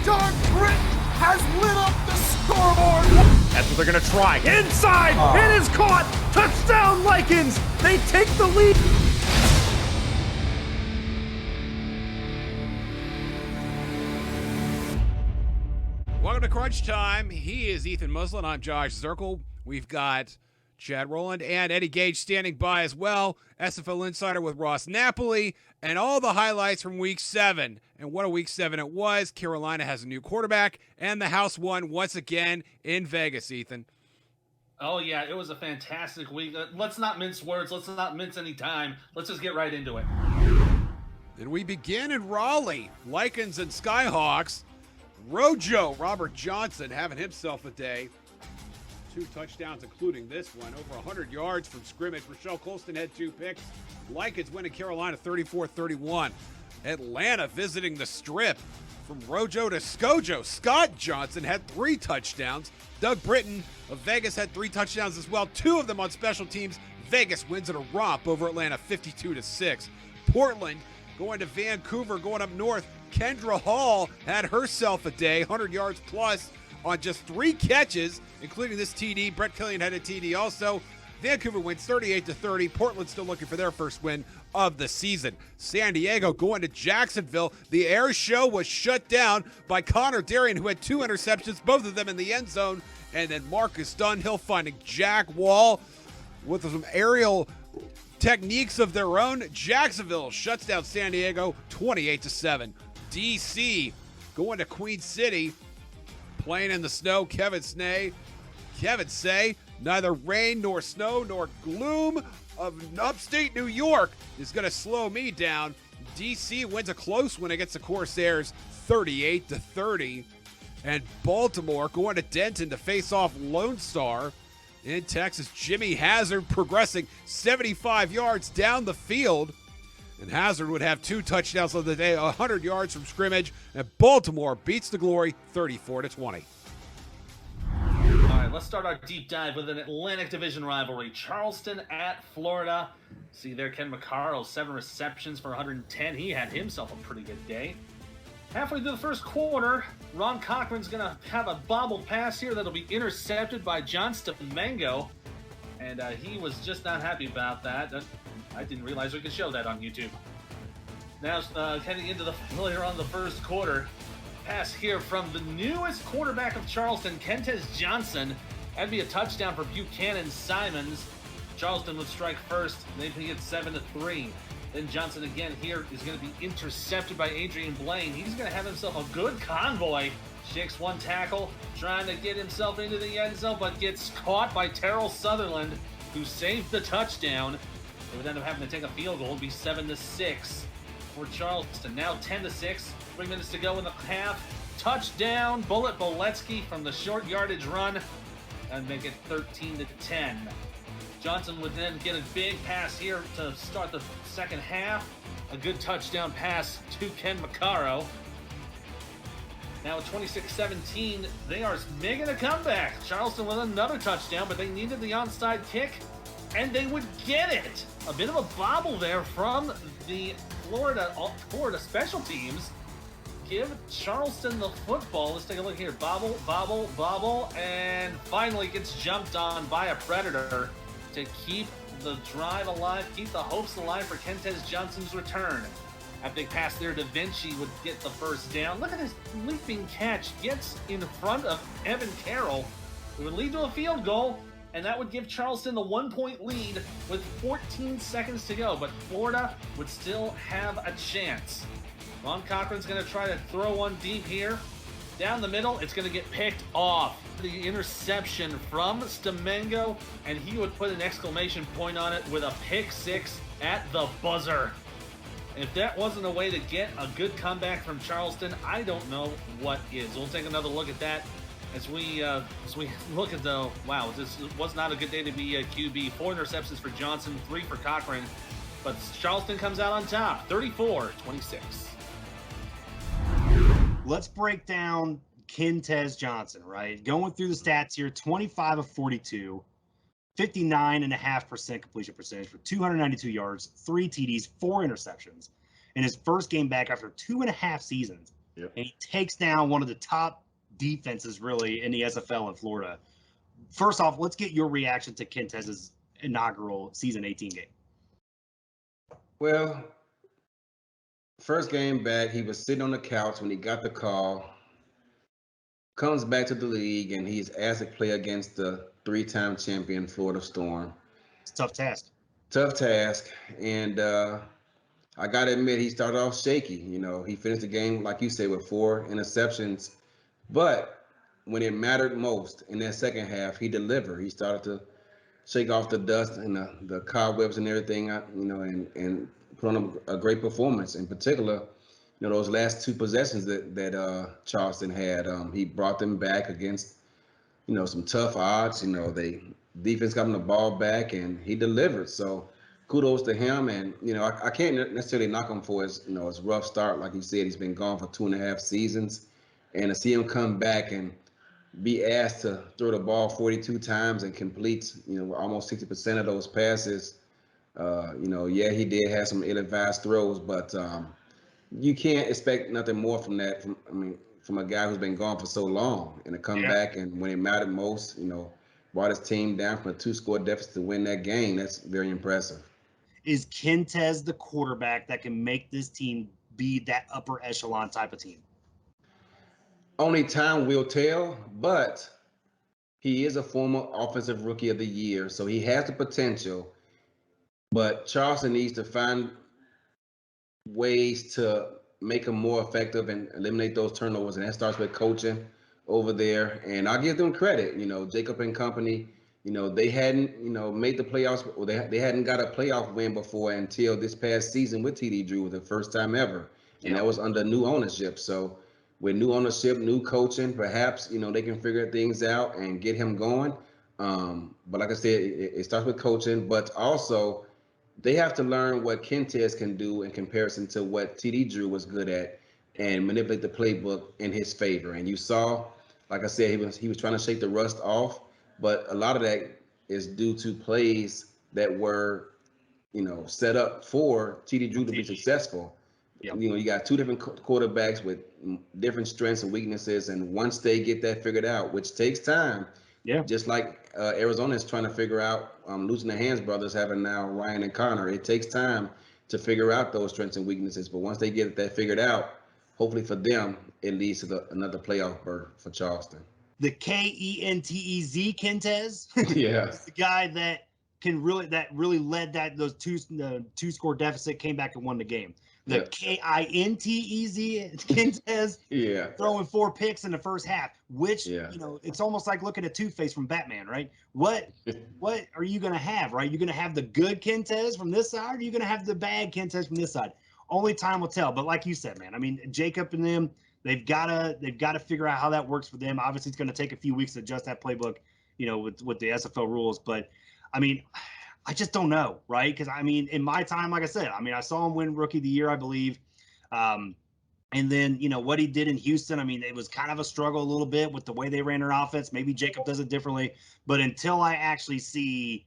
Dark Britain has lit up the scoreboard. That's what they're going to try. Inside! It is caught! Touchdown, Lycans! They take the lead! Welcome to Crunch Time. He is Ethan Muslin. I'm Josh Zirkle. We've got Chad Rowland and Eddie Gage standing by as well. SFL Insider with Ross Napoli and all the highlights from Week 7. And what a Week 7 it was. Carolina has a new quarterback, and the house won once again in Vegas, Ethan. Oh, yeah, it was a fantastic week. Let's not mince words. Let's not mince any time. Let's just get right into it. And we begin in Raleigh. Lycans and Skyhawks. Rojo, Robert Johnson, having himself a day. 2 touchdowns, including this one. Over 100 yards from scrimmage. Rochelle Colston had 2 picks. Lycans winning Carolina 34-31. Atlanta visiting the Strip. From Rojo to Scojo, Scott Johnson had 3 touchdowns. Doug Britton of Vegas had 3 touchdowns as well. 2 of them on special teams. Vegas wins in a romp over Atlanta 52-6. Portland going to Vancouver, going up north. Kendra Hall had herself a day, 100 yards plus on just 3 catches, including this TD. Brett Killian had a TD also. Vancouver wins 38-30. Portland still looking for their first win of the season. San Diego going to Jacksonville. The air show was shut down by Connor Darien, who had 2 interceptions, both of them in the end zone. And then Marcus Dunhill finding Jack Wall with some aerial techniques of their own. Jacksonville shuts down San Diego 28-7. DC going to Queen City, playing in the snow. Kevin Say, neither rain nor snow nor gloom of upstate New York is going to slow me down. DC wins a close one against the Corsairs 38-30. And Baltimore going to Denton to face off Lone Star. In Texas, Jimmy Hazard progressing 75 yards down the field. And Hazard would have 2 touchdowns of the day, 100 yards from scrimmage. And Baltimore beats the Glory 34-20. All right, let's start our deep dive with an Atlantic Division rivalry. Charleston at Florida. See there, Ken McCarroll, 7 receptions for 110. He had himself a pretty good day. Halfway through the first quarter, Ron Cochran's going to have a bobbled pass here that'll be intercepted by John Stefango. And he was just not happy about that. I didn't realize we could show that on YouTube. Now, heading into later on the first quarter, pass here from the newest quarterback of Charleston, Kentez Johnson. That'd be a touchdown for Buchanan Simons. Charleston would strike first. They get 7-3. Then Johnson again here is going to be intercepted by Adrian Blaine. He's going to have himself a good convoy. Shakes 1 tackle, trying to get himself into the end zone, but gets caught by Terrell Sutherland, who saved the touchdown. They would end up having to take a field goal. It would be 7-6 for Charleston. Now 10-6. 3 minutes to go in the half. Touchdown, Bullet Boletsky from the short yardage run, and make it 13-10. Johnson would then get a big pass here to start the second half. A good touchdown pass to Ken McCarroll. Now at 26-17, they are making a comeback. Charleston with another touchdown, but they needed the onside kick, and they would get it. A bit of a bobble there from the Florida special teams. Give Charleston the football. Let's take a look here. Bobble, bobble, bobble, and finally gets jumped on by a Predator to keep the drive alive, keep the hopes alive for Kentez Johnson's return. A big pass there to Vinci would get the first down. Look at his leaping catch. Gets in front of Evan Carroll. It would lead to a field goal, and that would give Charleston the 1-point lead with 14 seconds to go. But Florida would still have a chance. Ron Cochran's going to try to throw one deep here. Down the middle, it's going to get picked off. The interception from Stefango, and he would put an exclamation point on it with a pick 6 at the buzzer. If that wasn't a way to get a good comeback from Charleston, I don't know what is. We'll take another look at that as we look at the, wow, this was not a good day to be a QB. 4 interceptions for Johnson, 3 for Cochran, but Charleston comes out on top, 34-26. Let's break down Kentez Johnson, right? Going through the stats here, 25 of 42, 59.5% completion percentage for 292 yards, 3 TDs, 4 interceptions in his first game back after 2.5 seasons. And he takes down one of the top defenses really in the SFL in Florida. First off, let's get your reaction to Quintez's inaugural season 18 game. Well, first game back, he was sitting on the couch when he got the call. Comes back to the league, and he's asked to play against the 3-time champion Florida Storm. It's a tough task. Tough task, and I got to admit, he started off shaky. You know, he finished the game, like you said, with 4 interceptions. But when it mattered most in that second half, he delivered. He started to shake off the dust and the cobwebs and everything, you know, and put on a great performance. In particular, you know, those last 2 possessions that Charleston had, he brought them back against, you know, some tough odds. You know, defense got him the ball back, and he delivered. So kudos to him. And you know, I can't necessarily knock him for his, you know, his rough start. Like you said, he's been gone for 2.5 seasons, and to see him come back and be asked to throw the ball 42 times and complete, you know, almost 60% of those passes. You know, yeah, he did have some ill-advised throws, but you can't expect nothing more from that. From a guy who's been gone for so long, and to come back and when it mattered most, you know, brought his team down from a 2-score deficit to win that game. That's very impressive. Is Quintez the quarterback that can make this team be that upper echelon type of team? Only time will tell, but he is a former offensive rookie of the year, so he has the potential. But Charleston needs to find ways to make him more effective and eliminate those turnovers, and that starts with coaching over there. And I'll give them credit. You know, Jacob and company, you know, they hadn't, you know, made the playoffs, or they hadn't got a playoff win before until this past season with TD Drew, the first time ever, and that was under new ownership. So with new ownership, new coaching, perhaps, you know, they can figure things out and get him going. But like I said, it starts with coaching, but also they have to learn what Quintez can do in comparison to what TD Drew was good at, and manipulate the playbook in his favor. And you saw, like I said, he was trying to shake the rust off, but a lot of that is due to plays that were, you know, set up for TD Drew to be successful. Yep. You know, you got 2 different quarterbacks with different strengths and weaknesses, and once they get that figured out, which takes time, just like Arizona is trying to figure out, losing the Hands brothers, having now Ryan and Connor, it takes time to figure out those strengths and weaknesses. But once they get that figured out, hopefully for them, it leads to another playoff berth for Charleston. The Kentez, Quintez, Yeah, is the guy that really led those 2-score deficit, came back and won the game. The Kintez, yeah, throwing 4 picks in the first half, which, you know, it's almost like looking at Two-Face from Batman, right? What are you going to have, right? You're going to have the good Quintez from this side, or are you going to have the bad Quintez from this side? Only time will tell. But like you said, man, I mean, Jacob and them, they've got to figure out how that works for them. Obviously, it's going to take a few weeks to adjust that playbook, you know, with the SFL rules. But I mean, I just don't know, right? Because I mean, in my time, like I said, I mean, I saw him win Rookie of the Year, I believe. And then, you know, what he did in Houston, I mean, it was kind of a struggle a little bit with the way they ran their offense. Maybe Jacob does it differently. But until I actually see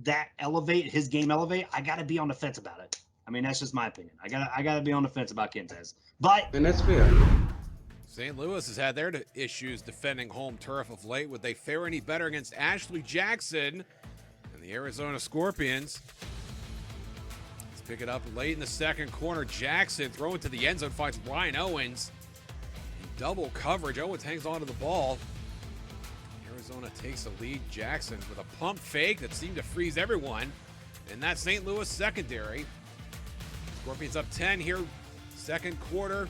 that his game elevate, I got to be on the fence about it. I mean, that's just my opinion. I got to be on the fence about Quintez. And that's fair. St. Louis has had their issues defending home turf of late. Would they fare any better against Ashley Jackson and the Arizona Scorpions? Let's pick it up late in the second quarter. Jackson throwing to the end zone, finds Ryan Owens in double coverage. Owens hangs onto the ball. Arizona takes the lead. Jackson with a pump fake that seemed to freeze everyone in that St. Louis secondary. Scorpions up 10 here, second quarter.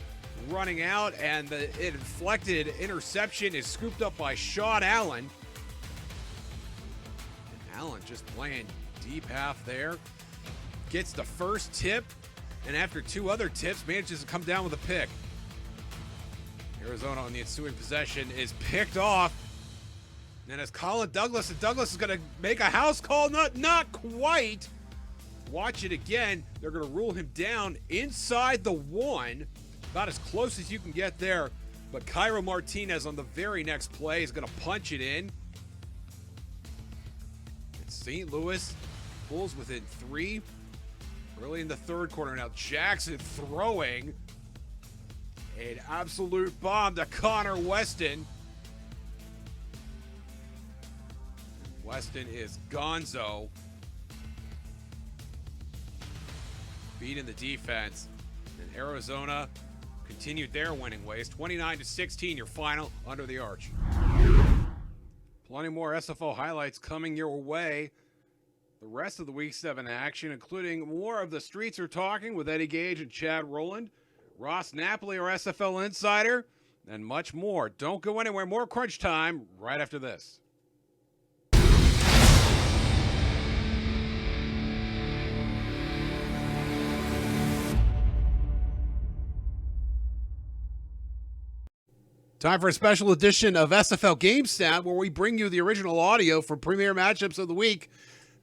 Running out, and the inflected interception is scooped up by Sean Allen. And Allen just playing deep half there. Gets the first tip, and after 2 other tips, manages to come down with a pick. Arizona on the ensuing possession is picked off. And as Colin Douglas, and Douglas is going to make a house call. Not quite. Watch it again. They're going to rule him down inside the 1. About as close as you can get there. But Cairo Martinez on the very next play is going to punch it in. And St. Louis pulls within 3 Early in the third quarter now, Jackson throwing an absolute bomb to Connor Weston. Weston is gonzo. Beating the defense. And Arizona continued their winning ways. 29-16, your final under the arch. Plenty more SFL highlights coming your way. The rest of the Week 7 action, including more of the Streets Are Talking with Eddie Gage and Chad Rowland, Ross Napoli, our SFL insider, and much more. Don't go anywhere. More Crunch Time right after this. Time for a special edition of SFL Game Sound, where we bring you the original audio from premier matchups of the week.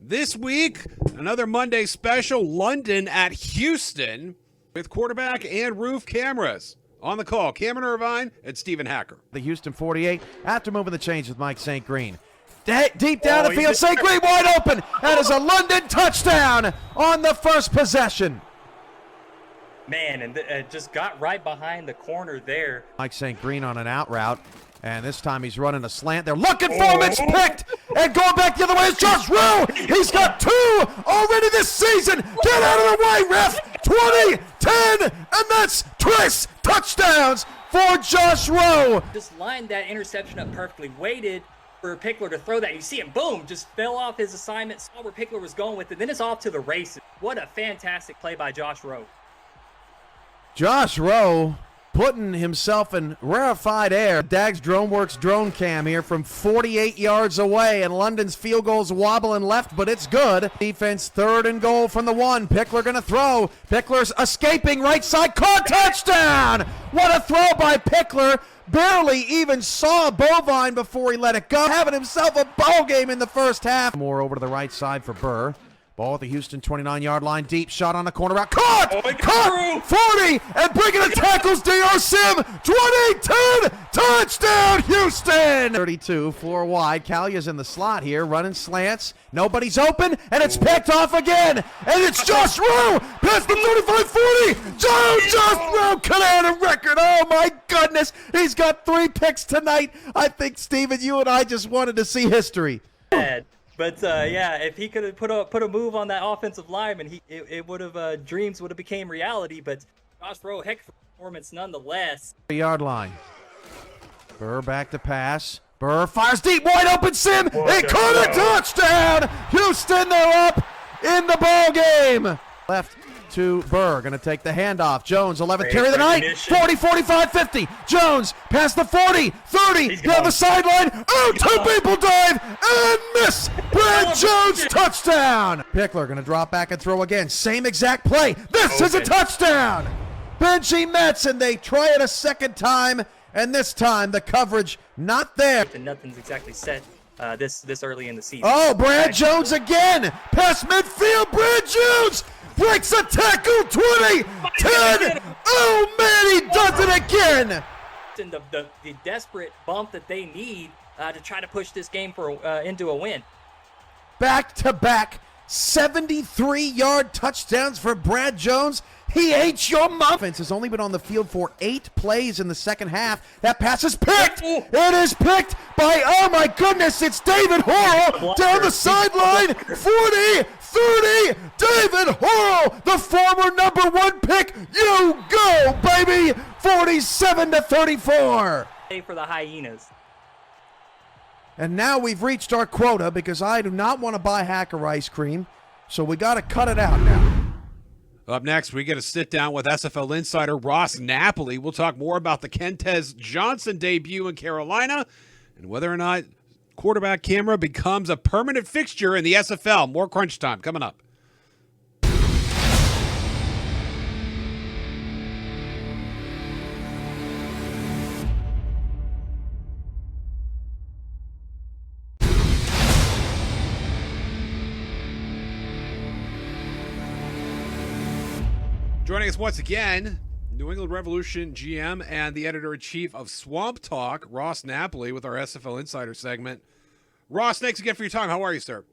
This week, another Monday special, London at Houston, with quarterback and roof cameras. On the call, Cameron Irvine and Stephen Hacker. The Houston 48 after moving the chains with Mike St. Green. Deep down the field, St. Green wide open. That is a London touchdown on the first possession. Man, and just got right behind the corner there. Mike St. Green on an out route, and this time he's running a slant. They're looking for him. It's picked, and going back the other way is Josh Rowe. He's got 2 already this season. Get out of the way, ref. 20, 10, and that's twice touchdowns for Josh Rowe. Just lined that interception up perfectly, waited for Pickler to throw that. You see him, boom, just fell off his assignment, saw where Pickler was going with it, then it's off to the races. What a fantastic play by Josh Rowe. Josh Rowe putting himself in rarefied air. Dags DroneWorks drone cam here from 48 yards away, and London's field goal's wobbling left, but it's good. Defense 3rd and goal from the 1. Pickler going to throw. Pickler's escaping right side. Caught, touchdown! What a throw by Pickler. Barely even saw Bovine before he let it go. Having himself a ball game in the first half. More over to the right side for Burr. Ball at the Houston 29-yard line. Deep shot on the corner route. Caught! Caught! 40! And bringing the tackles, D.R. Sim. 20-10! Touchdown, Houston! 32, floor wide. Callia's in the slot here, running slants. Nobody's open, and it's picked off again. And it's Josh Rowe! Past the 35-40! Josh Rowe cut out a record! Oh, my goodness! He's got 3 picks tonight. I think, Steven, you and I just wanted to see history. But yeah, if he could have put a move on that offensive lineman, it would have dreams would have became reality. But Josh Rowe, heck of a performance nonetheless. 3-yard line. Burr back to pass. Burr fires deep, wide open. Sim. It caught a touchdown. Houston, they're up in the ball game. Left to Burr, going to take the handoff. Jones, 11th carry of the night. 40, 45, 50. Jones past the 40, 30, down the sideline. Oh, 2 people dive and miss. Brad Jones, touchdown. Pickler going to drop back and throw again. Same exact play. This is a touchdown. Benji Metz, and they try it a second time, and this time the coverage not there. And nothing's exactly set this early in the season. Oh, Brad Jones again. Past midfield, Brad Jones breaks a tackle, 20, 10. Oh, man, he does it again. And the desperate bump that they need to try to push this game into a win. Back-to-back 73-yard touchdowns for Brad Jones. He ate your mom. Offense has only been on the field for 8 plays in the second half. That pass is picked. It is picked by, oh my goodness, it's David Horrell down the sideline. 40, 30, David Horrell, the former #1 pick. You go, baby. 47-34. For the Hyenas. And now we've reached our quota because I do not want to buy Hacker ice cream. So we got to cut it out now. Up next, we get a sit-down with SFL insider Ross Napoli. We'll talk more about the Kentez Johnson debut in Carolina and whether or not quarterback camera becomes a permanent fixture in the SFL. More Crunch Time coming up. Joining us once again, New England Revolution GM and the editor-in-chief of Swamp Talk, Ross Napoli, with our SFL Insider segment. Ross, thanks again for your time. How are you, sir?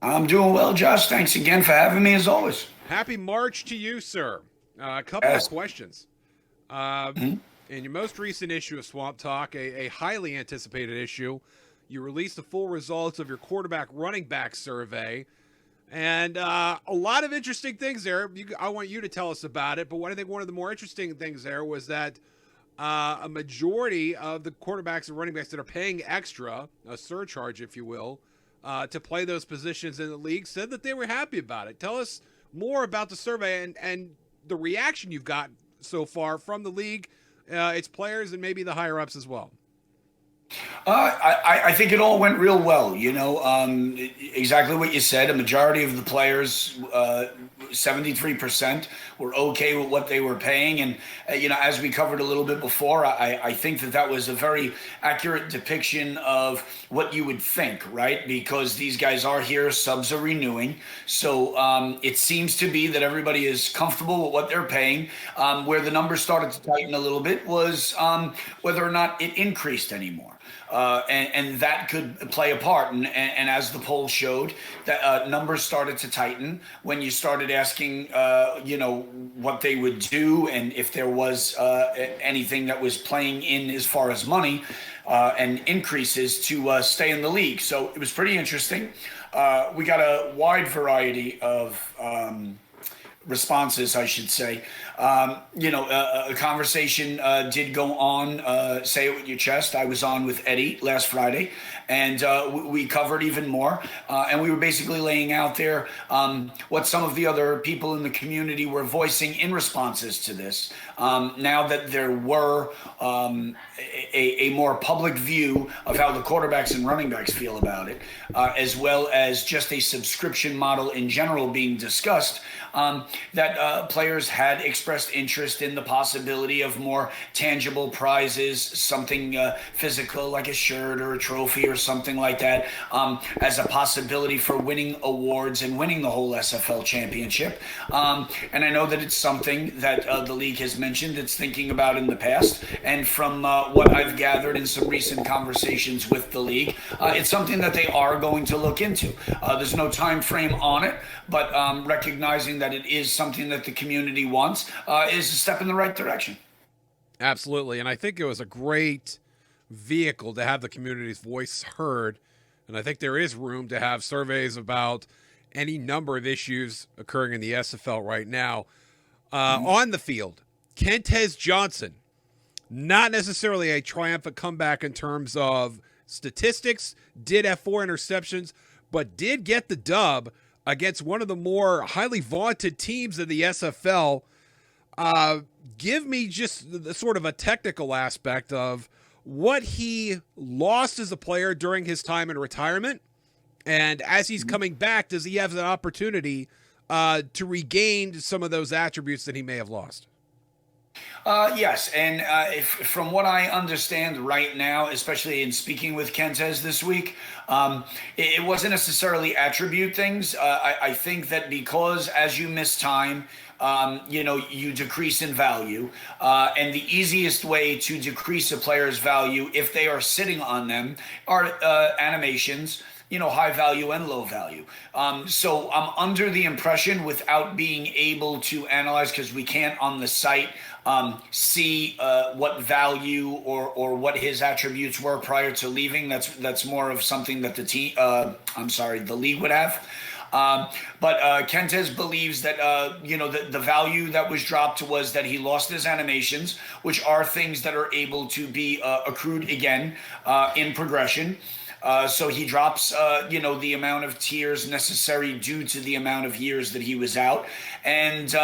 I'm doing well, Josh. Thanks again for having me, as always. Happy March to you, sir. A couple of questions. In your most recent issue of Swamp Talk, a highly anticipated issue, you released the full results of your quarterback running back survey. And a lot of interesting things there. I want you to tell us about it. But I think one of the more interesting things there was that a majority of the quarterbacks and running backs that are paying extra, a surcharge, if you will, to play those positions in the league, said that they were happy about it. Tell us more about the survey and the reaction you've got so far from the league, its players, and maybe the higher-ups as well. I think it all went real well. Exactly what you said. A majority of the players, 73%, were okay with what they were paying. And, as we covered a little bit before, I think that was a very accurate depiction of what you would think, right? Because these guys are here, subs are renewing. So it seems to be that everybody is comfortable with what they're paying. Where the numbers started to tighten a little bit was whether or not it increased anymore. And that could play a part. And as the poll showed, that numbers started to tighten when you started asking, what they would do and if there was anything that was playing in as far as money and increases to stay in the league. So it was pretty interesting. We got a wide variety of responses, I should say. A conversation did go on, say it with your chest. I was on with Eddie last Friday, and we covered even more. And we were basically laying out there what some of the other people in the community were voicing in responses to this. Now that there were a more public view of how the quarterbacks and running backs feel about it, as well as just a subscription model in general being discussed, that players had expressed interest in the possibility of more tangible prizes, something physical like a shirt or a trophy or something like that, as a possibility for winning awards and winning the whole SFL championship. And I know that it's something that the league has mentioned it's thinking about in the past. And from what I've gathered in some recent conversations with the league, it's something that they are going to look into. There's no time frame on it, but recognizing that it is something that the community wants is a step in the right direction. Absolutely. And I think it was a great vehicle to have the community's voice heard. And I think there is room to have surveys about any number of issues occurring in the SFL right now. On the field, Kentez Johnson, not necessarily a triumphant comeback in terms of statistics, did have 4 interceptions, but did get the dub against one of the more highly vaunted teams in the SFL. Give me just the sort of a technical aspect of what he lost as a player during his time in retirement. And as he's coming back, does he have an opportunity to regain some of those attributes that he may have lost? Yes, and from what I understand right now, especially in speaking with Kentez this week, it wasn't necessarily attribute things. I think that because as you miss time, you decrease in value. And the easiest way to decrease a player's value if they are sitting on them are animations, high value and low value. So I'm under the impression, without being able to analyze, because we can't on the site see what value or what his attributes were prior to leaving. That's more of something that the league would have. But Kentez believes that the value that was dropped was that he lost his animations, which are things that are able to be accrued again in progression. So he drops, the amount of tiers necessary due to the amount of years that he was out, and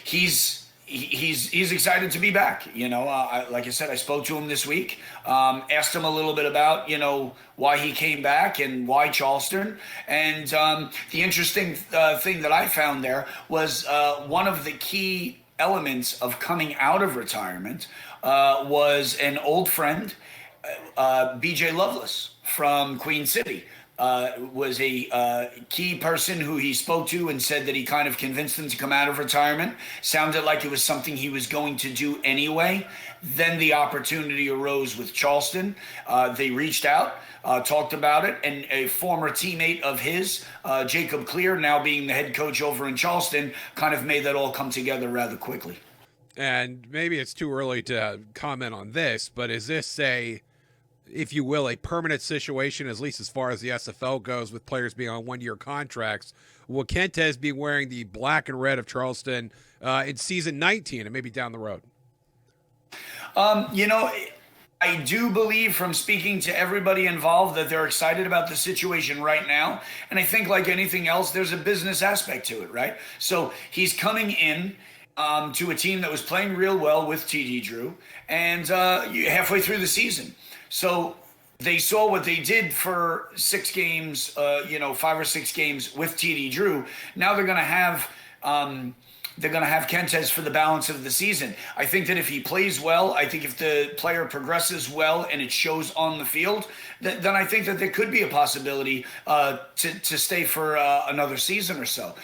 he's excited to be back. Like I said, I spoke to him this week, asked him a little bit about, why he came back and why Charleston. And the interesting thing that I found there was one of the key elements of coming out of retirement was an old friend, BJ Loveless from Queen City. was a key person who he spoke to and said that he kind of convinced him to come out of retirement. Sounded like it was something he was going to do anyway. Then the opportunity arose with Charleston. They reached out, talked about it, and a former teammate of his, Jacob Clear, now being the head coach over in Charleston, kind of made that all come together rather quickly. And maybe it's too early to comment on this, but is this if you will, a permanent situation, at least as far as the SFL goes, with players being on one-year contracts? Will Kentez be wearing the black and red of Charleston in season 19 and maybe down the road? I do believe from speaking to everybody involved that they're excited about the situation right now. And I think like anything else, there's a business aspect to it, right? So he's coming in to a team that was playing real well with TD Drew and halfway through the season. So they saw what they did for 6 games, 5 or 6 games with TD Drew. Now they're going to have Kentez for the balance of the season. I think that if he plays well, I think if the player progresses well and it shows on the field, then I think that there could be a possibility to stay for another season or so.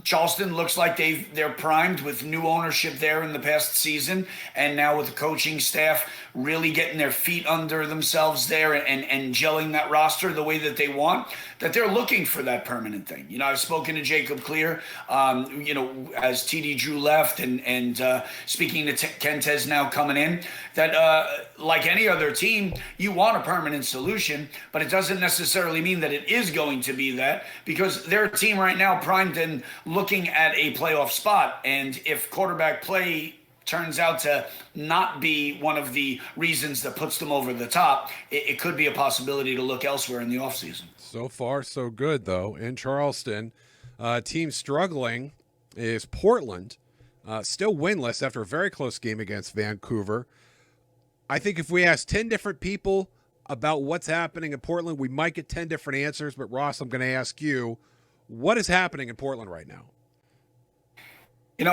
Charleston looks like they're primed with new ownership there in the past season, and now with the coaching staff really getting their feet under themselves there and gelling that roster the way that they want, that they're looking for that permanent thing. I've spoken to Jacob Clear, as TD Drew left and speaking to Kentez now coming in, that like any other team, you want a permanent solution, but it doesn't necessarily mean that it is going to be that, because they're a team right now primed and looking at a playoff spot. And if quarterback play turns out to not be one of the reasons that puts them over the top, it could be a possibility to look elsewhere in the offseason. So far, so good, though. In Charleston, team struggling is Portland, still winless after a very close game against Vancouver. I think if we ask 10 different people about what's happening in Portland, we might get 10 different answers. But, Ross, I'm going to ask you, what is happening in Portland right now?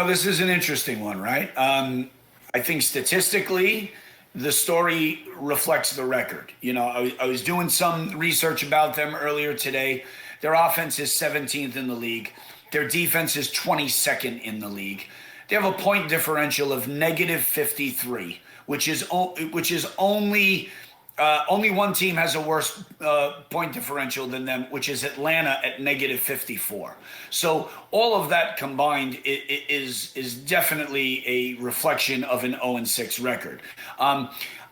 This is an interesting one, right? I think statistically, the story reflects the record. I was doing some research about them earlier today. Their offense is 17th in the league. Their defense is 22nd in the league. They have a point differential of negative 53, which is only one team has a worse point differential than them, which is Atlanta at negative 54. So all of that combined is definitely a reflection of an 0-6 record.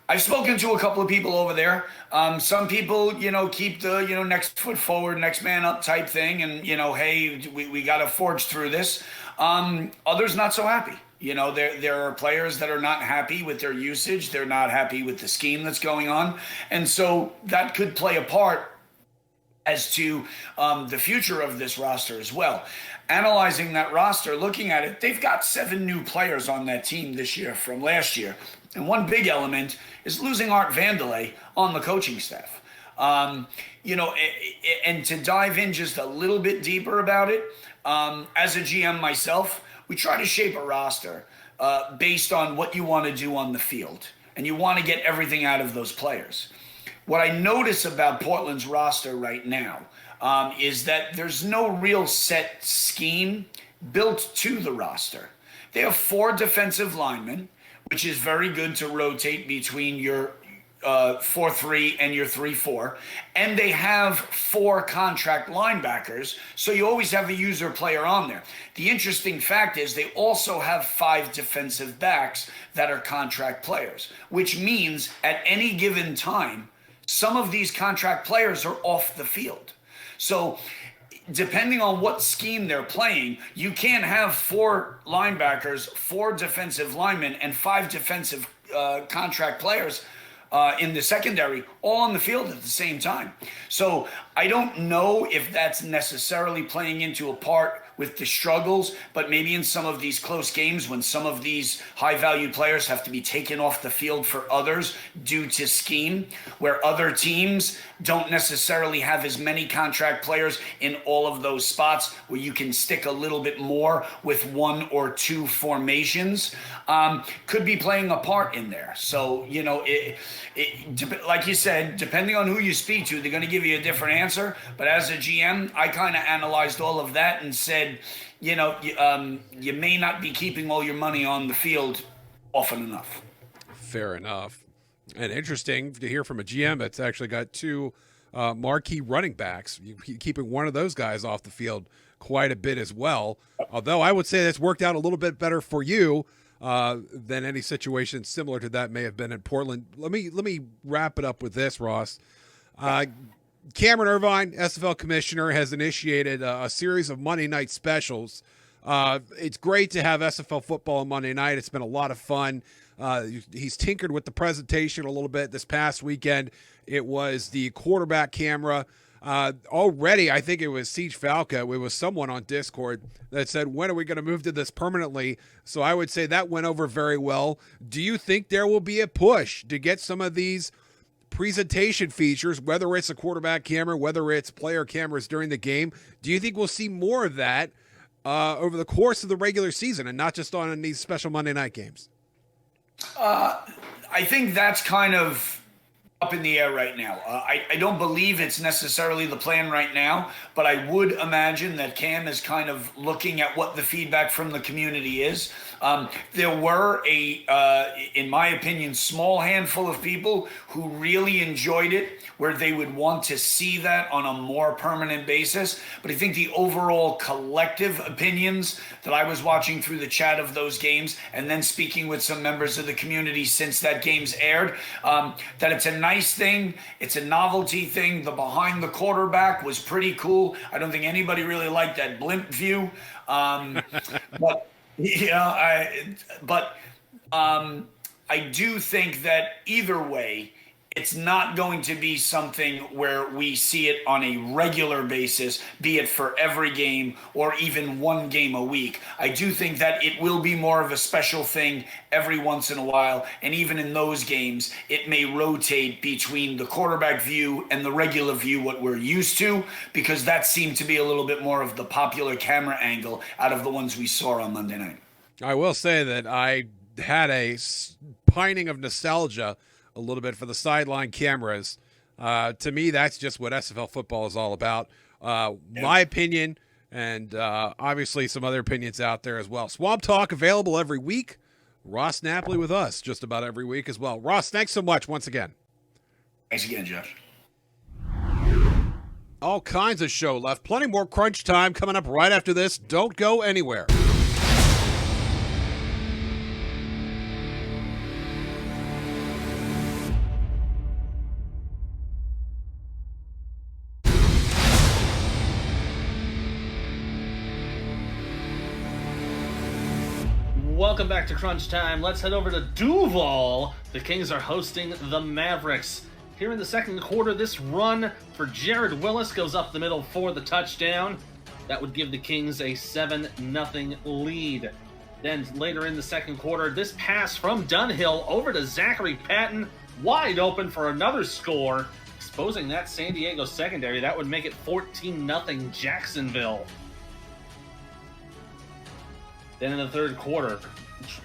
I've spoken to a couple of people over there. Some people, keep the, next foot forward, next man up type thing. And, hey, we got to forge through this. Others not so happy. There are players that are not happy with their usage. They're not happy with the scheme that's going on. And so that could play a part as to the future of this roster as well. Analyzing that roster, looking at it, they've got 7 new players on that team this year from last year. And one big element is losing Art Vandelay on the coaching staff. And to dive in just a little bit deeper about it, as a GM myself, we try to shape a roster based on what you want to do on the field. And you want to get everything out of those players. What I notice about Portland's roster right now is that there's no real set scheme built to the roster. They have 4 defensive linemen, which is very good to rotate between your 4-3 and your 3-4. And they have 4 contract linebackers, so you always have a user player on there. The interesting fact is they also have 5 defensive backs that are contract players, which means at any given time, some of these contract players are off the field. So depending on what scheme they're playing, you can't have 4 linebackers, 4 defensive linemen, and 5 defensive contract players in the secondary all on the field at the same time. So I don't know if that's necessarily playing into a part with the struggles, but maybe in some of these close games when some of these high-value players have to be taken off the field for others due to scheme, where other teams don't necessarily have as many contract players in all of those spots, where you can stick a little bit more with one or two formations, could be playing a part in there. So, you know, like you said, depending on who you speak to, they're going to give you a different answer. But as a GM, I kind of analyzed all of that and said, you know, you may not be keeping all your money on the field often enough. Fair enough. And interesting to hear from a GM that's actually got two marquee running backs, keeping one of those guys off the field quite a bit as well. Although I would say that's worked out a little bit better for you than any situation similar to that may have been in Portland. Let me wrap it up with this, Ross. Cameron Irvine, SFL commissioner, has initiated a series of Monday night specials. It's great to have SFL football on Monday night. It's been a lot of fun. He's tinkered with the presentation a little bit this past weekend. It was the quarterback camera. Already, I think it was Siege Falca. It was someone on Discord that said, when are we going to move to this permanently? So I would say that went over very well. Do you think there will be a push to get some of these presentation features, whether it's a quarterback camera, whether it's player cameras during the game? Do you think we'll see more of that over the course of the regular season and not just on these special Monday night games? I think that's kind of up in the air right now. I don't believe it's necessarily the plan right now, but I would imagine that Cam is kind of looking at what the feedback from the community is. There were in my opinion, small handful of people who really enjoyed it, where they would want to see that on a more permanent basis. But I think the overall collective opinions that I was watching through the chat of those games, and then speaking with some members of the community since that game's aired, that it's a nice thing. It's a novelty thing. The behind the quarterback was pretty cool. I don't think anybody really liked that blimp view. But I do think that either way, it's not going to be something where we see it on a regular basis, be it for every game or even one game a week. I do think that it will be more of a special thing every once in a while. And even in those games, it may rotate between the quarterback view and the regular view, what we're used to, because that seemed to be a little bit more of the popular camera angle out of the ones we saw on Monday night. I will say that I had a pining of nostalgia a little bit for the sideline cameras. To me, that's just what SFL football is all about. My opinion, and obviously some other opinions out there as well. Swamp Talk available every week. Ross Napoli with us just about every week as well. Ross, thanks so much once again. Thanks again, Josh. All kinds of show left. Plenty more crunch time coming up right after this. Don't go anywhere. Welcome back to Crunch Time. Let's head over to Duval. The Kings are hosting the Mavericks. Here in the second quarter, this run for Jared Willis goes up the middle for the touchdown. That would give the Kings a 7-0 lead. Then later in the second quarter, this pass from Dunhill over to Zachary Patton, wide open for another score, exposing that San Diego secondary. That would make it 14-0 Jacksonville. Then in the third quarter,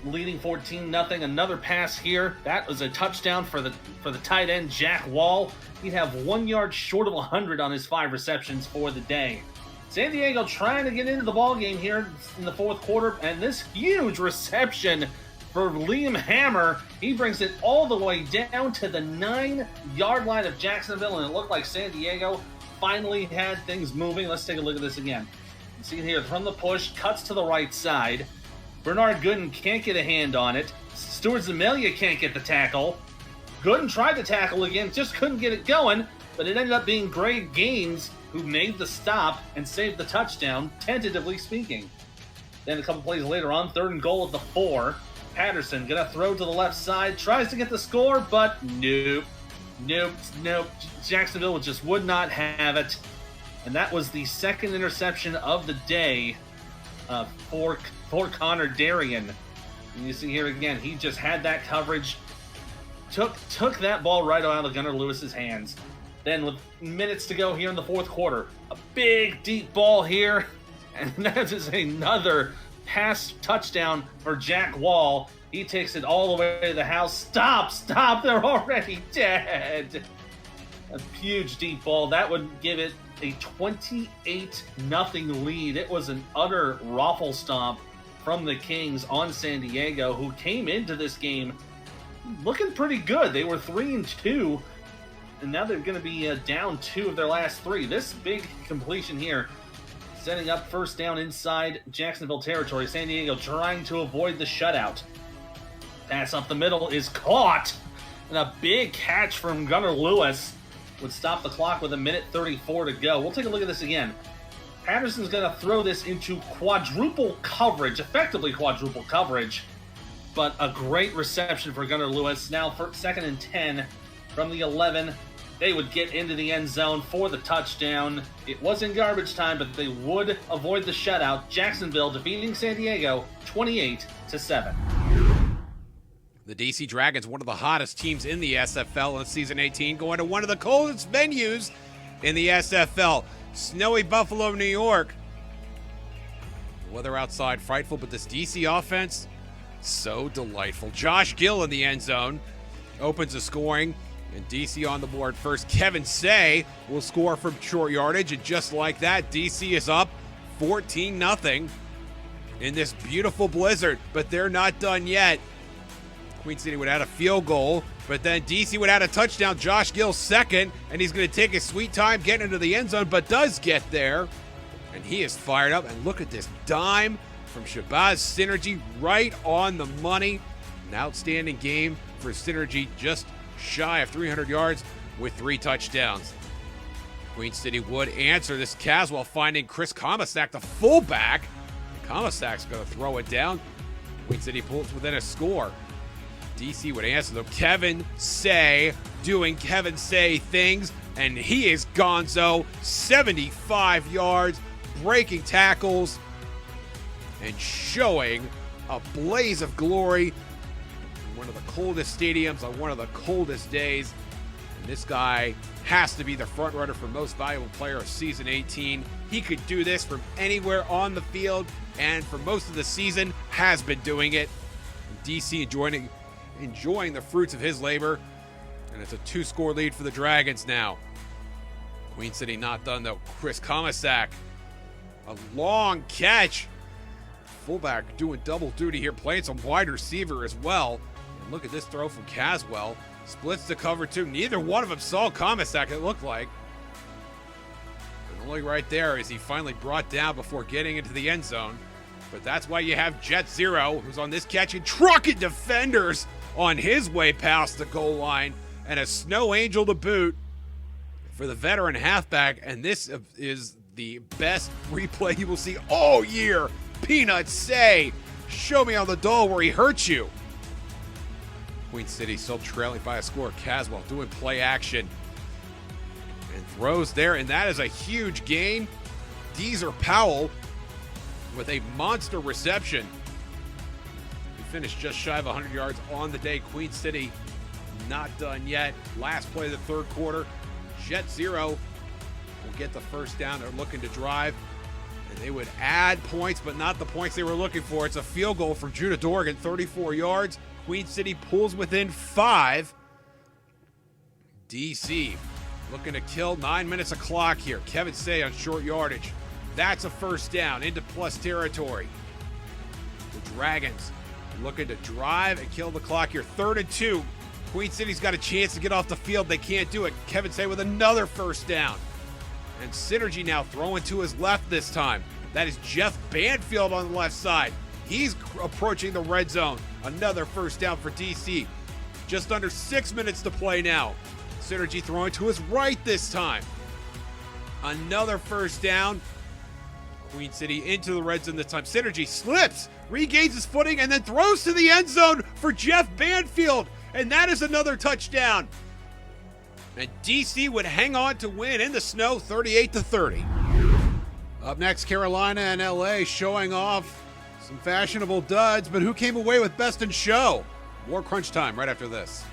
leading 14-0, another pass here. That was a touchdown for the tight end, Jack Wall. He'd have 1 yard short of 100 on his 5 receptions for the day. San Diego trying to get into the ballgame here in the fourth quarter, and this huge reception for Liam Hammer. He brings it all the way down to the 9-yard line of Jacksonville, and it looked like San Diego finally had things moving. Let's take a look at this again. You see it here from the push, cuts to the right side. Bernard Gooden can't get a hand on it. Stuart Zemelia can't get the tackle. Gooden tried to tackle again, just couldn't get it going, but it ended up being Greg Gaines who made the stop and saved the touchdown, tentatively speaking. Then a couple plays later on, 3rd and goal at the 4. Patterson gonna throw to the left side, tries to get the score, but nope. Jacksonville just would not have it. And that was the second interception of the day for Connor Darien. And you see here again, he just had that coverage, took that ball right out of Gunnar Lewis's hands. Then with minutes to go here in the fourth quarter, a big deep ball here, and that is another pass touchdown for Jack Wall. He takes it all the way to the house. Stop, they're already dead. A huge deep ball. That would give it a 28-0 lead. It was an utter raffle stomp from the Kings on San Diego, who came into this game looking pretty good. They were 3-2, and now they're going to be down 2 of their last 3. This big completion here, setting up first down inside Jacksonville territory. San Diego trying to avoid the shutout. Pass up the middle is caught, and a big catch from Gunnar Lewis would stop the clock with 1:34 to go. We'll take a look at this again. Patterson's going to throw this into quadruple coverage, effectively quadruple coverage, but a great reception for Gunnar Lewis. Now for 2nd and 10 from the 11. They would get into the end zone for the touchdown. It was in garbage time, but they would avoid the shutout. Jacksonville defeating San Diego 28-7. The DC Dragons, one of the hottest teams in the SFL in season 18, going to one of the coldest venues in the SFL, snowy Buffalo, New York. The weather outside frightful, but this DC offense, so delightful. Josh Gill in the end zone opens the scoring, and DC on the board first. Kevin Say will score from short yardage, and just like that, DC is up 14-0 in this beautiful blizzard, but they're not done yet. Queen City would add a field goal, but then DC would add a touchdown. Josh Gill second, and he's going to take his sweet time getting into the end zone, but does get there, and he is fired up. And look at this dime from Shabazz Synergy, right on the money. An outstanding game for Synergy, just shy of 300 yards with 3 touchdowns. Queen City would answer this. Caswell finding Chris Comasack, the fullback. Comasack's going to throw it down. Queen City pulls within a score. DC would answer though. Kevin Say doing Kevin Say things, and he is gonzo. 75 yards, breaking tackles, and showing a blaze of glory in one of the coldest stadiums on one of the coldest days. And this guy has to be the front runner for most valuable player of season 18. He could do this from anywhere on the field, and for most of the season has been doing it. DC enjoying the fruits of his labor, and it's a 2-score lead for the Dragons now. Queen City not done though. Chris Comasack, a long catch. Fullback doing double duty here, playing some wide receiver as well. And look at this throw from Caswell. Splits the cover 2. Neither one of them saw Comasack, it looked like. And only right there is he finally brought down before getting into the end zone. But that's why you have Jet Zero, who's on this catch, and trucking defenders on his way past the goal line, and a snow angel to boot for the veteran halfback. And this is the best replay you will see all year. Peanut Say, show me on the doll where he hurt you. Queen City still trailing by a score. Caswell doing play action and throws there, and that is a huge gain. Deezer Powell with a monster reception. He finished just shy of 100 yards on the day. Queen City not done yet. Last play of the third quarter. Jet Zero will get the first down. They're looking to drive, and they would add points, but not the points they were looking for. It's a field goal from Judah Dorgan, 34 yards. Queen City pulls within 5. DC looking to kill 9 minutes of clock here. Kevin Say on short yardage. That's a first down into plus territory. The Dragons looking to drive and kill the clock here. 3rd and 2. Queen City's got a chance to get off the field. They can't do it. Kevin Say with another first down. And Synergy now throwing to his left this time. That is Jeff Banfield on the left side. He's approaching the red zone. Another first down for DC. Just under 6 minutes to play now. Synergy throwing to his right this time. Another first down. Queen City into the red zone this time. Synergy slips, regains his footing, and then throws to the end zone for Jeff Banfield. And that is another touchdown. And DC would hang on to win in the snow, 38-30. Up next, Carolina and LA showing off some fashionable duds, but who came away with best in show? More crunch time right after this.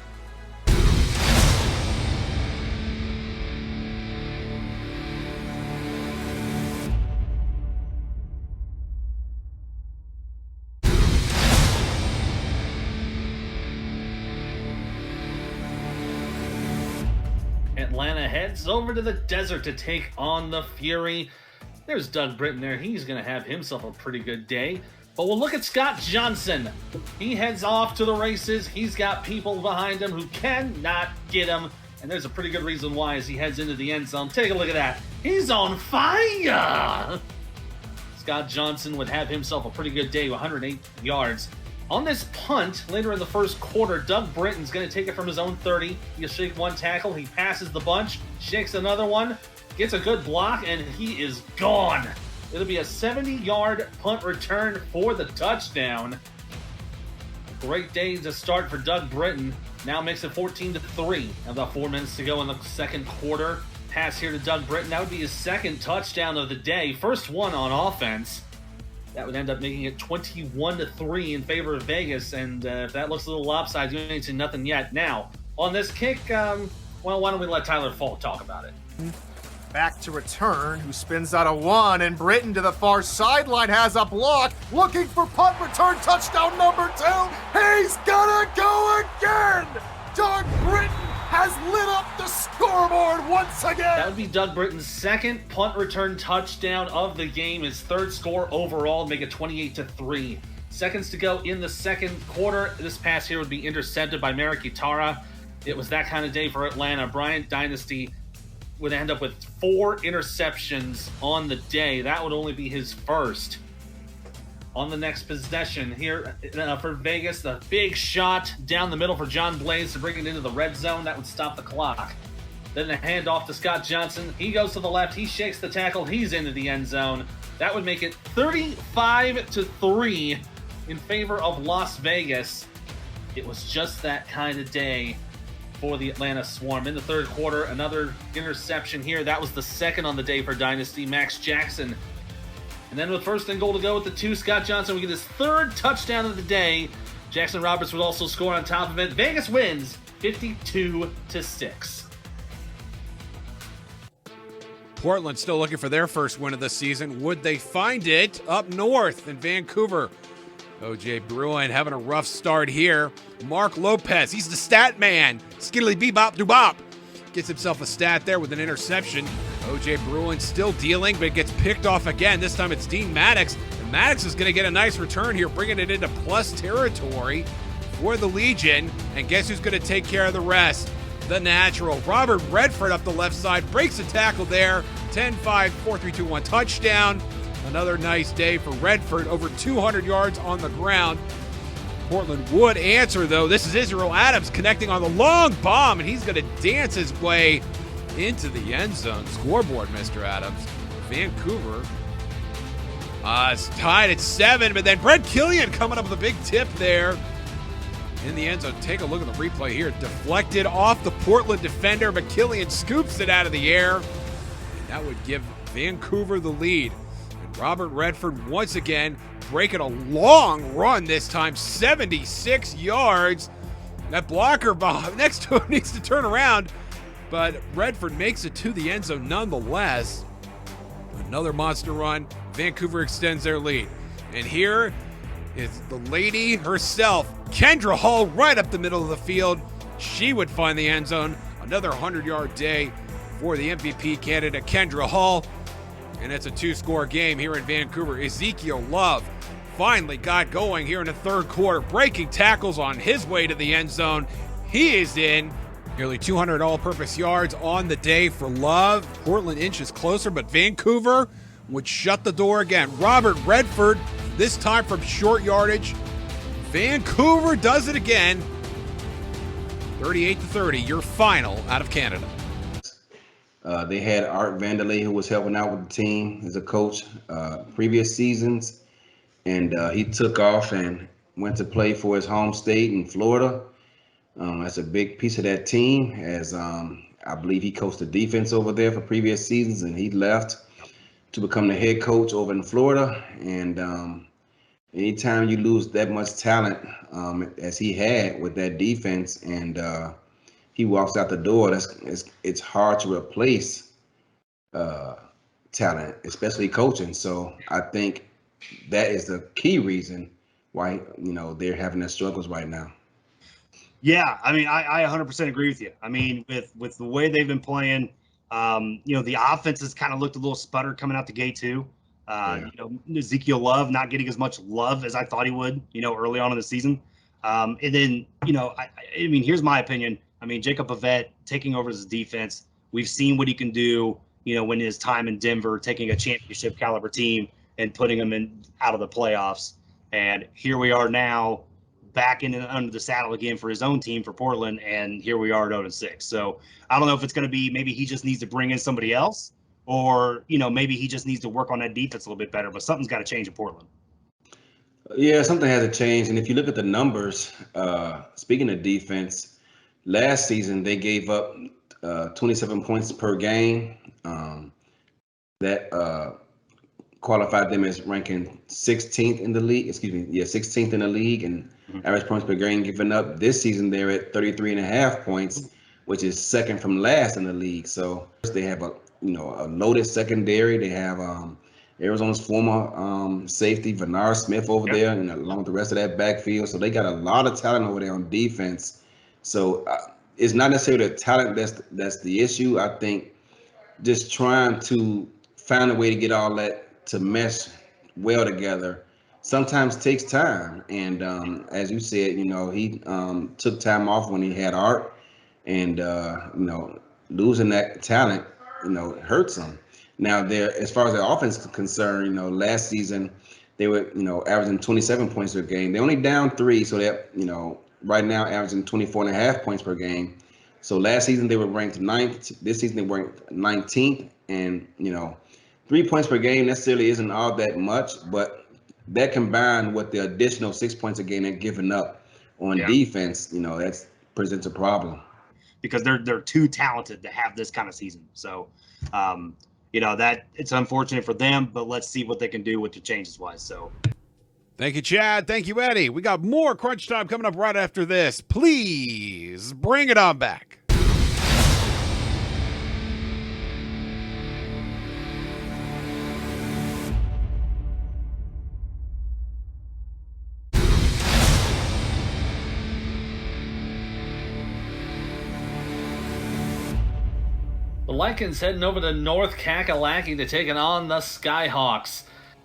Atlanta heads over to the desert to take on the Fury. There's Doug Britton there. He's going to have himself a pretty good day. But we'll look at Scott Johnson. He heads off to the races. He's got people behind him who cannot get him. And there's a pretty good reason why as he heads into the end zone. Take a look at that. He's on fire! Scott Johnson would have himself a pretty good day, 108 yards. On this punt, later in the first quarter, Doug Britton's going to take it from his own 30. He'll shake one tackle. He passes the bunch, shakes another one, gets a good block, and he is gone. It'll be a 70-yard punt return for the touchdown. A great day to start for Doug Britton. Now makes it 14-3. About 4 minutes to go in the second quarter. Pass here to Doug Britton. That would be his second touchdown of the day. First one on offense. That would end up making it 21-3 in favor of Vegas. And if that looks a little lopsided, you ain't seen nothing yet. Now, on this kick, well, why don't we let Tyler Falk talk about it? Back to return, who spins out a 1, and Britton to the far sideline has a block, looking for punt return touchdown number 2. He's gonna go again! Doug Britton has lit up the scoreboard once again! That would be Doug Britton's second punt return touchdown of the game, his third score overall, make it 28-3. Seconds to go in the second quarter. This pass here would be intercepted by Merrick Itara. It was that kind of day for Atlanta. Bryant Dynasty would end up with 4 interceptions on the day. That would only be his first. On the next possession here for Vegas, the big shot down the middle for John Blaze to bring it into the red zone. That would stop the clock. Then the handoff to Scott Johnson. He goes to the left. He shakes the tackle. He's into the end zone. That would make it 35-3 in favor of Las Vegas. It was just that kind of day for the Atlanta Swarm. In the third quarter, another interception here. That was the second on the day for Dynasty. Max Jackson. And then with first and goal to go with the 2, Scott Johnson would get his third touchdown of the day. Jackson Roberts would also score on top of it. Vegas wins 52-6. Portland still looking for their first win of the season. Would they find it up north in Vancouver? O.J. Bruin having a rough start here. Mark Lopez, he's the stat man. Skiddly bebop doobop. Gets himself a stat there with an interception. O.J. Bruin still dealing, but gets picked off again. This time it's Dean Maddox. And Maddox is going to get a nice return here, bringing it into plus territory for the Legion. And guess who's going to take care of the rest? The natural. Robert Redford up the left side, breaks a tackle there. 10-5, 4-3-2-1 touchdown. Another nice day for Redford, over 200 yards on the ground. Portland would answer, though. This is Israel Adams connecting on the long bomb, and he's going to dance his way into the end zone. Scoreboard, Mr. Adams. Vancouver is tied at 7, but then Brett Killian coming up with a big tip there in the end zone. Take a look at the replay here. Deflected off the Portland defender, but Killian scoops it out of the air. And that would give Vancouver the lead. And Robert Redford once again breaking a long run this time, 76 yards. That blocker next to him needs to turn around, but Redford makes it to the end zone nonetheless. Another monster run. Vancouver extends their lead. And here is the lady herself, Kendra Hall, right up the middle of the field. She would find the end zone. Another 100-yard day for the MVP candidate, Kendra Hall. And it's a 2-score game here in Vancouver. Ezekiel Love finally got going here in the third quarter, breaking tackles on his way to the end zone. He is in. Nearly 200 all-purpose yards on the day for Love. Portland inches closer, but Vancouver would shut the door again. Robert Redford, this time from short yardage. Vancouver does it again. 38-30, your final out of Canada. They had Art Vanderlei, who was helping out with the team as a coach previous seasons. And he took off and went to play for his home state in Florida. That's a big piece of that team, as I believe he coached the defense over there for previous seasons, and he left to become the head coach over in Florida. And anytime you lose that much talent, as he had with that defense, and he walks out the door, it's hard to replace talent, especially coaching. So I think that is the key reason why they're having their struggles right now. Yeah, I mean, I 100% agree with you. I mean, with the way they've been playing, the offense has kind of looked a little sputter coming out the gate too. Ezekiel Love not getting as much love as I thought he would, early on in the season. And then, I mean, here's my opinion. I mean, Jacob Pavette taking over his defense. We've seen what he can do, when his time in Denver, taking a championship caliber team and putting them out of the playoffs. And here we are now, back under the saddle again for his own team, for Portland, and here we are at 0-6. So I don't know if it's going to be, maybe he just needs to bring in somebody else, or maybe he just needs to work on that defense a little bit better. But something's got to change in Portland. Yeah, something has to change. And if you look at the numbers, speaking of defense, last season they gave up 27 points per game. That qualified them as ranking 16th in the league. 16th in the league, and average points per game given up. This season they're at 33.5 points, which is second from last in the league. So they have a loaded secondary. They have Arizona's former safety Vannard Smith over there, and along with the rest of that backfield. So they got a lot of talent over there on defense. So it's not necessarily the talent that's the issue. I think just trying to find a way to get all that to mesh well together sometimes takes time. And as you said, he took time off when he had Art, and losing that talent, hurts them. Now, as far as the offense is concerned, last season they were, averaging 27 points per game. They're only down 3, so they're, right now averaging 24.5 points per game. So last season they were ranked 9th. This season they were ranked 19th, and 3 points per game necessarily isn't all that much, but that combined with the additional 6 points a game they're giving up on defense, that presents a problem. Because they're too talented to have this kind of season. So, that it's unfortunate for them, but let's see what they can do with the changes wise. So, thank you, Chad. Thank you, Eddie. We got more Crunch Time coming up right after this. Please bring it on back. The Lycans heading over to North Kakalaki to take on the Skyhawks.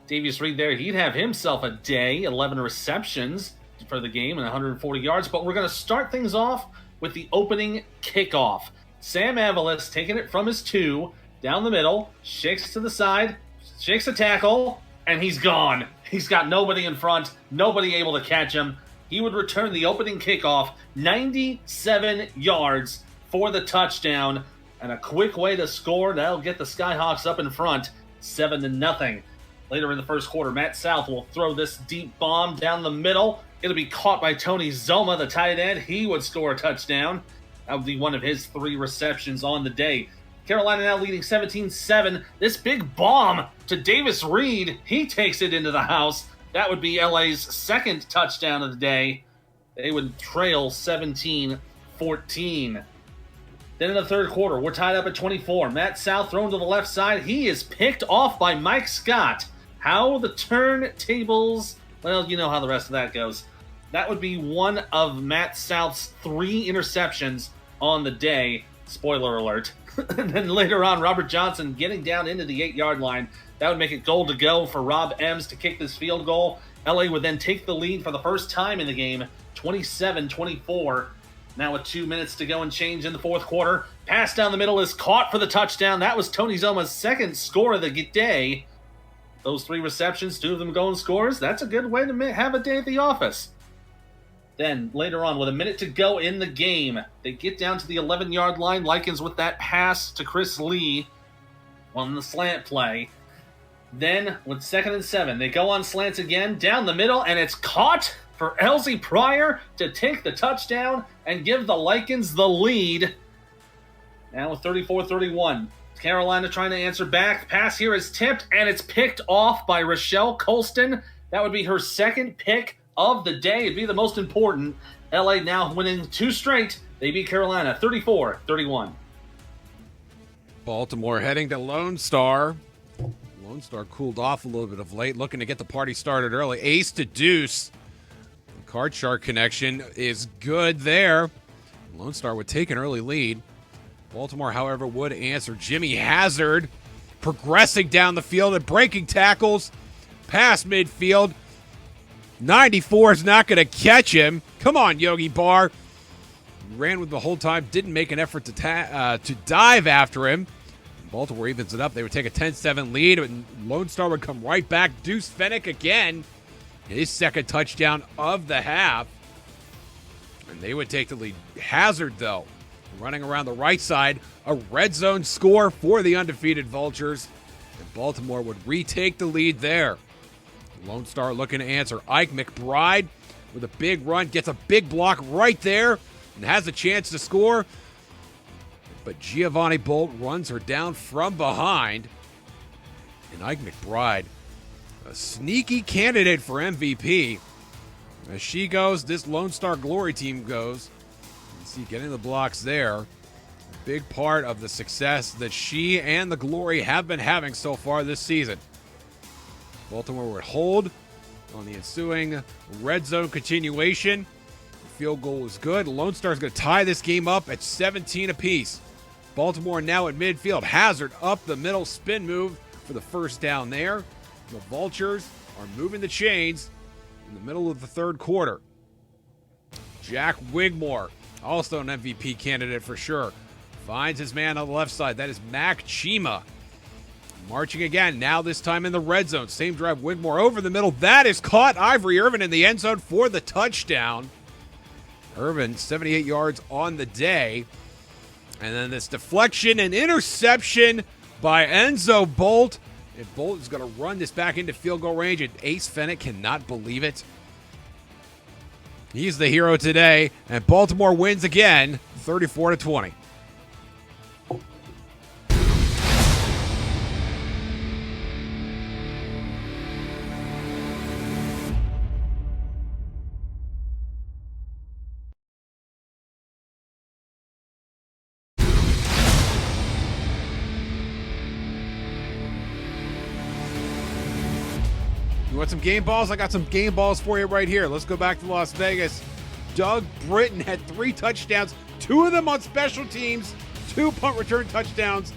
Davius Reed there, he'd have himself a day, 11 receptions for the game and 140 yards. But we're going to start things off with the opening kickoff. Sam Avalis taking it from his 2, down the middle, shakes to the side, shakes a tackle, and he's gone. He's got nobody in front, nobody able to catch him. He would return the opening kickoff, 97 yards for the touchdown. And a quick way to score. That'll get the Skyhawks up in front, 7-0. Later in the first quarter, Matt South will throw this deep bomb down the middle. It'll be caught by Tony Zoma, the tight end. He would score a touchdown. That would be one of his 3 receptions on the day. Carolina now leading 17-7. This big bomb to Davis Reed. He takes it into the house. That would be LA's second touchdown of the day. They would trail 17-14. Then in the third quarter, we're tied up at 24. Matt South thrown to the left side. He is picked off by Mike Scott. How the turntables... Well, you know how the rest of that goes. That would be one of Matt South's 3 interceptions on the day. Spoiler alert. And then later on, Robert Johnson getting down into the 8-yard line. That would make it goal to go for Rob Ems to kick this field goal. LA would then take the lead for the first time in the game, 27-24. Now with 2 minutes to go and change in the fourth quarter. Pass down the middle is caught for the touchdown. That was Tony Zoma's second score of the day. Those 3 receptions, 2 of them going scores. That's a good way to have a day at the office. Then later on, with a minute to go in the game, they get down to the 11-yard line. Lycans with that pass to Chris Lee on the slant play. Then with 2nd and 7, they go on slants again, down the middle, and it's caught for Elsie Pryor to take the touchdown and give the Lycans the lead. Now with 34-31. Carolina trying to answer back. The pass here is tipped, and it's picked off by Rochelle Colston. That would be her second pick of the day. It'd be the most important. LA now winning 2 straight. They beat Carolina 34-31. Baltimore heading to Lone Star. Lone Star cooled off a little bit of late, looking to get the party started early. Ace to deuce. The card shark connection is good there. Lone Star would take an early lead. Baltimore, however, would answer. Jimmy Hazard progressing down the field and breaking tackles past midfield. 94 is not going to catch him. Come on, Yogi Barr. Ran with the whole time, didn't make an effort to dive after him. Baltimore evens it up. They would take a 10-7 lead, and Lone Star would come right back. Deuce Fennick again, his second touchdown of the half. And they would take the lead. Hazard, though, running around the right side. A red zone score for the undefeated Vultures. And Baltimore would retake the lead there. Lone Star looking to answer. Ike McBride with a big run. Gets a big block right there and has a chance to score. But Giovanni Bolt runs her down from behind. And Ike McBride, a sneaky candidate for MVP. As she goes, this Lone Star Glory team goes. You see, getting the blocks there. A big part of the success that she and the Glory have been having so far this season. Baltimore would hold on the ensuing red zone continuation. The field goal is good. Lone Star is going to tie this game up at 17 apiece. Baltimore now at midfield. Hazard up the middle, spin move for the first down there. The Vultures are moving the chains in the middle of the third quarter. Jack Wigmore, also an MVP candidate for sure, finds his man on the left side. That is Mac Chima. Marching again, now this time in the red zone. Same drive, Wigmore over the middle. That is caught. Ivory Irvin in the end zone for the touchdown. Irvin, 78 yards on the day. And then this deflection and interception by Enzo Bolt. And Bolt is going to run this back into field goal range, and Ace Fennick cannot believe it. He's the hero today, and Baltimore wins again, 34-20. You want some game balls? I got some game balls for you right here. Let's go back to Las Vegas. Doug Britton had 3 touchdowns, 2 of them on special teams, 2 punt return touchdowns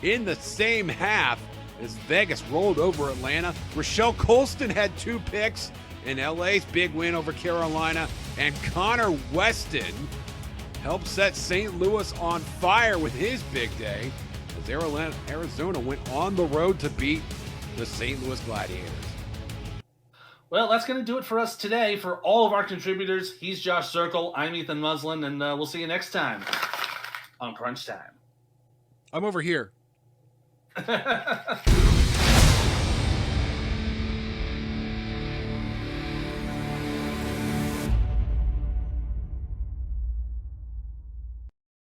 in the same half as Vegas rolled over Atlanta. Rochelle Colston had 2 picks in LA's big win over Carolina. And Connor Weston helped set St. Louis on fire with his big day as Arizona went on the road to beat the St. Louis Gladiators. Well, that's going to do it for us today. For all of our contributors, he's Josh Circle, I'm Ethan Muslin, and we'll see you next time on Crunch Time. I'm over here.